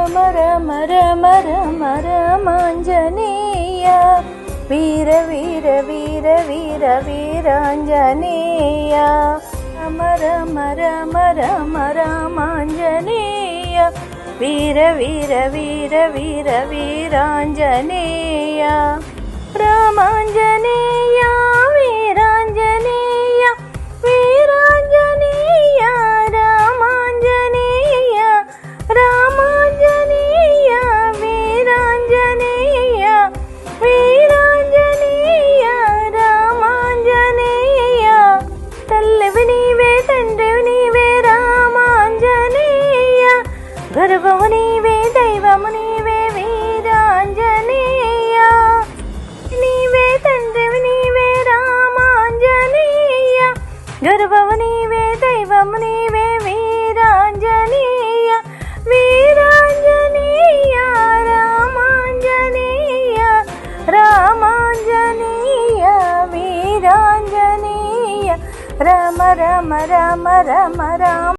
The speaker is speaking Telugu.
రమ రమ రమ రమాంజనేయ వీర వీర వీర వీర వీరాంజనేయ రమ రమ రమ రమ రమాంజనేయ వీర వీర వీర వీర వీరాంజనేయ రామాంజనేయ వీరాంజనేయ వీరాంజనేయ రామాంజనేయ రామాంజనేయ వీరాంజనేయ వీరాంజనేయ రామాంజనేయ తల్లివి నీవే తండ్రివి నీవే రామాంజనేయ గర్వము నీవే దైవము నీవే వీరాంజనేయ నీవే తండ్రివి నీవే రామాంజనేయ గర్వము నీవే దైవము నీవే వీరాంజనేయ వీరాంజనేయ రామాంజనేయ రామాంజనేయ వీరాంజనేయ రమ రమ రమ రమ రామ